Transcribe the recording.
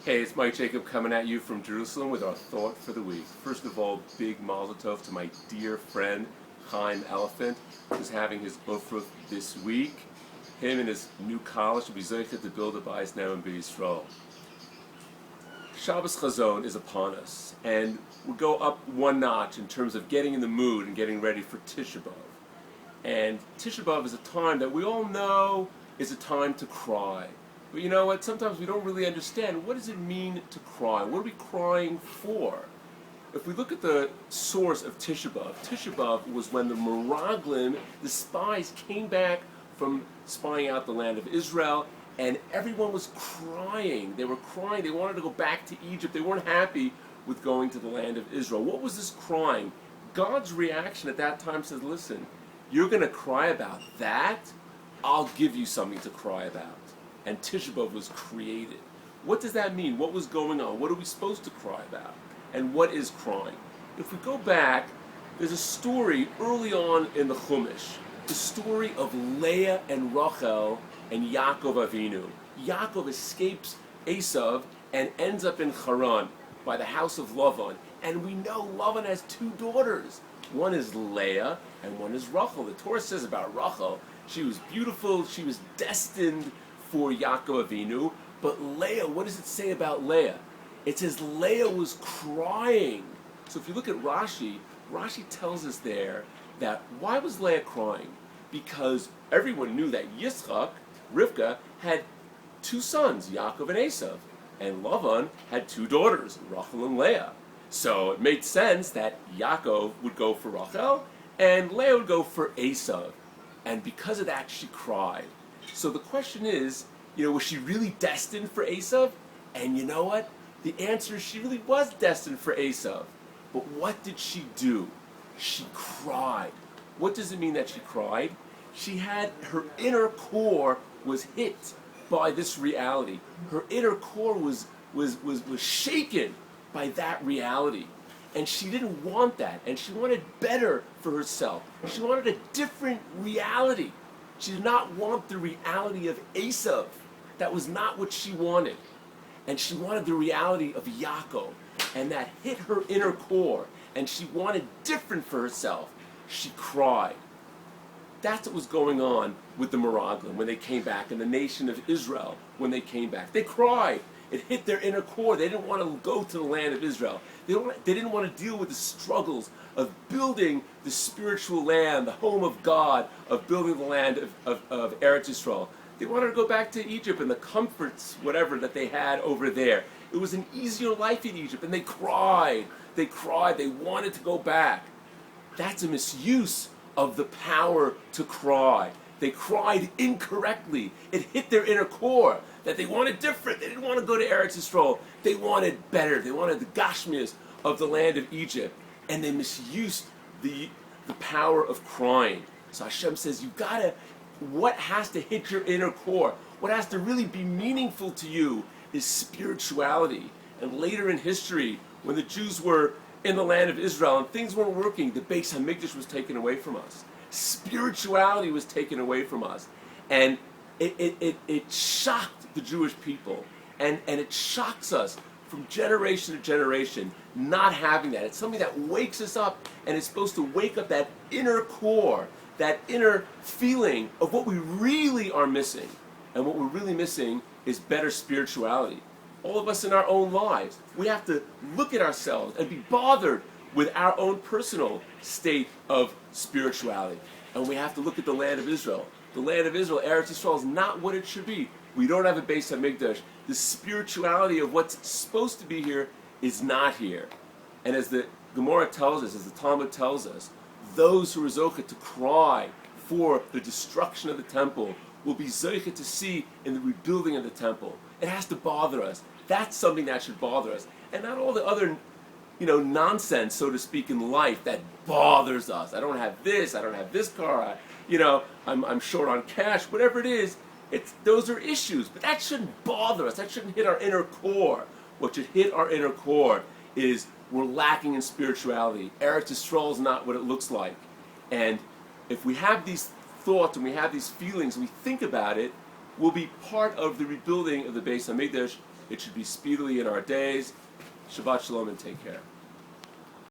Hey, it's Mike Jacob coming at you from Jerusalem with our thought for the week. First of all, big mazel tov to my dear friend Chaim Elephant, who's having his ufruf this week. Him and his new college will be zeichet to build a bayis now in Yisrael. Shabbos Chazon is upon us, and we'll go up one notch in terms of getting in the mood and getting ready for Tisha B'Av. And Tisha B'Av is a time that we all know is a time to cry. But you know what? Sometimes we don't really understand, what does it mean to cry? What are we crying for? If we look at the source of Tisha B'Av was when the Meraglim, the spies, came back from spying out the land of Israel, and everyone was crying. They were crying. They wanted to go back to Egypt. They weren't happy with going to the land of Israel. What was this crying? God's reaction at that time says, listen, you're going to cry about that? I'll give you something to cry about. And Tisha B'Av was created. What does that mean? What was going on? What are we supposed to cry about? And what is crying? If we go back, there's a story early on in the Chumash, the story of Leah and Rachel and Yaakov Avinu. Yaakov escapes Esav and ends up in Haran by the house of Lavan. And we know Lavan has two daughters. One is Leah and one is Rachel. The Torah says about Rachel, she was beautiful, she was destined for Yaakov Avinu. But Leah, what does it say about Leah? It says Leah was crying. So if you look at Rashi, Rashi tells us there that why was Leah crying? Because everyone knew that Yitzchak, Rivka, had two sons, Yaakov and Esav. And Lavan had two daughters, Rachel and Leah. So it made sense that Yaakov would go for Rachel and Leah would go for Esav. And because of that, she cried. So the question is, was she really destined for Esav? And you know what? The answer is she really was destined for Esav. But what did she do? She cried. What does it mean that she cried? She had, her inner core was hit by this reality. Her inner core was shaken by that reality. And she didn't want that. And she wanted better for herself. She wanted a different reality. She did not want the reality of Esav. That was not what she wanted. And she wanted the reality of Yaakov. And that hit her inner core. And she wanted different for herself. She cried. That's what was going on with the Meraglim when they came back, and the nation of Israel when they came back. They cried. It hit their inner core. They didn't want to go to the land of Israel. They didn't want to deal with the struggles of building the spiritual land, the home of God, of building the land of Eretz Yisrael. They wanted to go back to Egypt and the comforts, whatever, that they had over there. It was an easier life in Egypt, and they cried. They cried. They wanted to go back. That's a misuse of the power to cry. They cried incorrectly. It hit their inner core that they wanted different. They didn't want to go to Eretz Yisrael. They wanted better. They wanted the Gashmias of the land of Egypt. And they misused the power of crying. So Hashem says, what has to hit your inner core, what has to really be meaningful to you is spirituality. And later in history, when the Jews were in the land of Israel and things weren't working, the Beis HaMikdash was taken away from us. Spirituality was taken away from us. And it shocked the Jewish people. And it shocks us from generation to generation not having that. It's something that wakes us up, and it's supposed to wake up that inner core, that inner feeling of what we really are missing. And what we're really missing is better spirituality. All of us in our own lives, we have to look at ourselves and be bothered with our own personal state of spirituality. And we have to look at the land of Israel. The land of Israel, Eretz Yisrael, is not what it should be. We don't have a Beis HaMikdash. The spirituality of what's supposed to be here is not here. And as the Gemara tells us, as the Talmud tells us, those who are zocheh to cry for the destruction of the temple will be zocheh to see in the rebuilding of the temple. It has to bother us. That's something that should bother us. And not all the other, nonsense, so to speak, in life that bothers us. I don't have this, I don't have this car, I'm short on cash, whatever it is. Those are issues, but that shouldn't bother us. That shouldn't hit our inner core. What should hit our inner core is we're lacking in spirituality. Eretz Yisrael is not what it looks like. And if we have these thoughts and we have these feelings, and we think about it, will be part of the rebuilding of the Beis HaMikdash. It should be speedily in our days. Shabbat Shalom and take care.